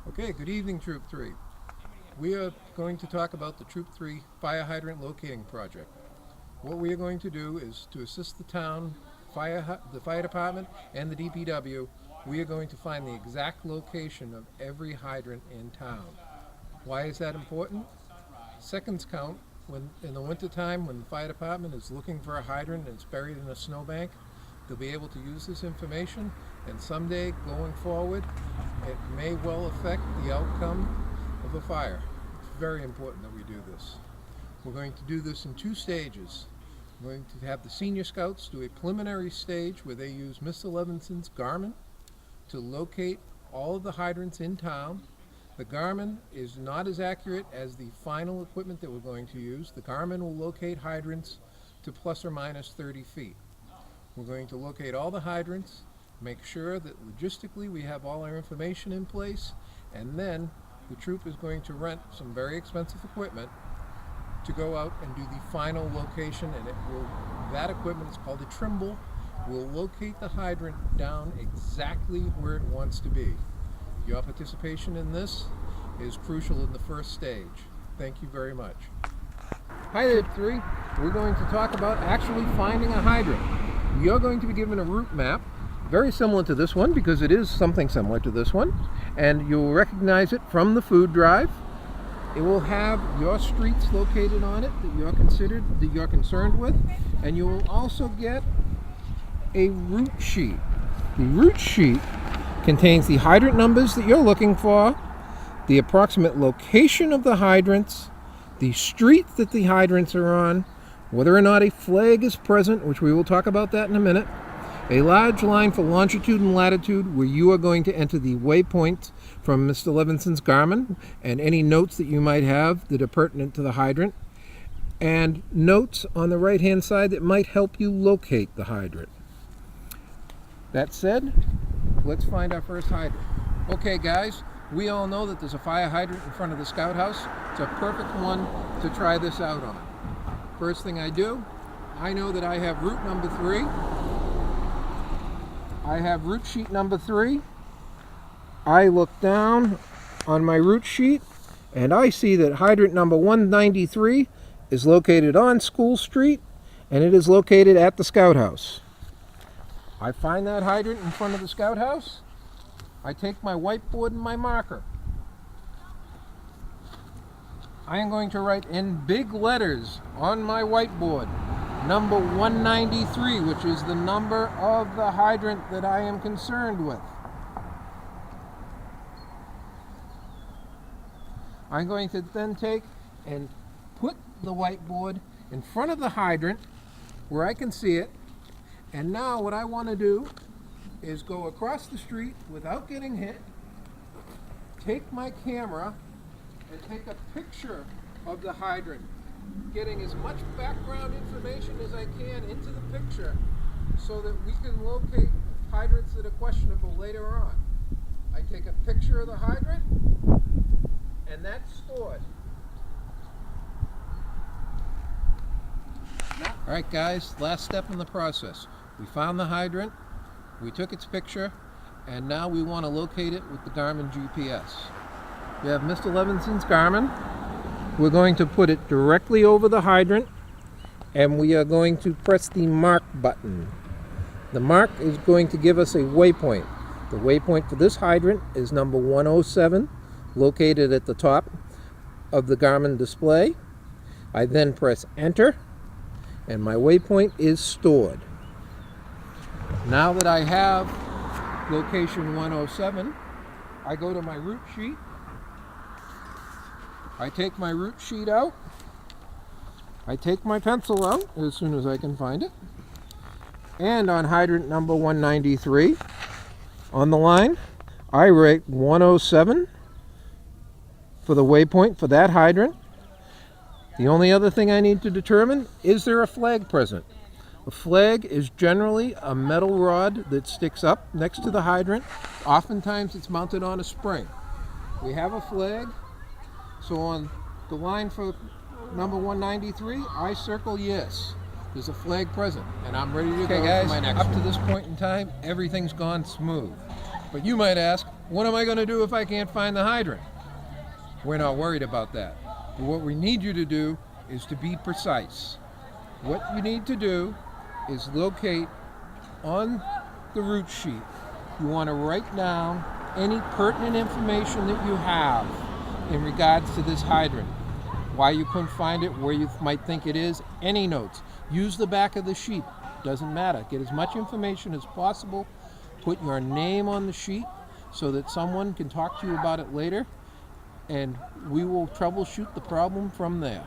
Okay, good evening, Troop 3. We are going to talk about the Troop 3 fire hydrant locating project. What we are going to do is to assist the town, the fire department, and the DPW. We are going to find the exact location of every hydrant in town. Why is that important? Seconds count when in the wintertime when the fire department is looking for a hydrant and it's buried in a snowbank. They'll be able to use this information, and someday going forward it may well affect the outcome of a fire. It's very important that we do this. We're going to do this in 2 stages. We're going to have the senior scouts do a preliminary stage where they use Mr. Levinson's Garmin to locate all of the hydrants in town. The Garmin is not as accurate as the final equipment that we're going to use. The Garmin will locate hydrants to plus or minus 30 feet. We're going to locate all the hydrants, make sure that logistically we have all our information in place, and then the troop is going to rent some very expensive equipment to go out and do the final location, and that equipment is called a Trimble, will locate the hydrant down exactly where it wants to be. Your participation in this is crucial in the first stage. Thank you very much. Hi there, 3. We're going to talk about actually finding a hydrant. You're going to be given a route map, very similar to this one because it is something similar to this one, and you'll recognize it from the food drive. It will have your streets located on it that you're concerned with, and you will also get a route sheet. The route sheet contains the hydrant numbers that you're looking for, the approximate location of the hydrants, the street that the hydrants are on, whether or not a flag is present, which we will talk about that in a minute, a large line for longitude and latitude where you are going to enter the waypoints from Mr. Levinson's Garmin and any notes that you might have that are pertinent to the hydrant, and notes on the right hand side that might help you locate the hydrant. That said, let's find our first hydrant. Okay guys, we all know that there's a fire hydrant in front of the scout house. It's a perfect one to try this out on. First thing I do, I know that I have route number 3. I have route sheet number 3. I look down on my route sheet and I see that hydrant number 193 is located on School Street and it is located at the scout house. I find that hydrant in front of the scout house. I take my whiteboard and my marker. I am going to write in big letters on my whiteboard number 193, which is the number of the hydrant that I am concerned with. I'm going to then take and put the whiteboard in front of the hydrant where I can see it. And now what I want to do is go across the street without getting hit, take my camera and take a picture of the hydrant, getting as much background information as I can into the picture so that we can locate hydrants that are questionable later on. I take a picture of the hydrant and that's stored. Alright guys, last step in the process. We found the hydrant, we took its picture, and now we want to locate it with the Garmin GPS. We have Mr. Levinson's Garmin. We're going to put it directly over the hydrant and we are going to press the mark button. The mark is going to give us a waypoint. The waypoint for this hydrant is number 107, located at the top of the Garmin display. I then press enter and my waypoint is stored. Now that I have location 107, I go to my route sheet. I take my route sheet out. I take my pencil out as soon as I can find it. And on hydrant number 193, on the line, I write 107 for the waypoint for that hydrant. The only other thing I need to determine, is there a flag present? A flag is generally a metal rod that sticks up next to the hydrant. Oftentimes it's mounted on a spring. We have a flag, so on the line for number 193, I circle yes. There's a flag present, and I'm ready to go. Okay guys, for my next up to this point in time, everything's gone smooth. But you might ask, what am I going to do if I can't find the hydrant? We're not worried about that. But what we need you to do is to be precise. What you need to do is locate on the route sheet. You want to write down any pertinent information that you have in regards to this hydrant. Why you couldn't find it, where you might think it is, any notes. Use the back of the sheet. Doesn't matter. Get as much information as possible. Put your name on the sheet so that someone can talk to you about it later, and we will troubleshoot the problem from there.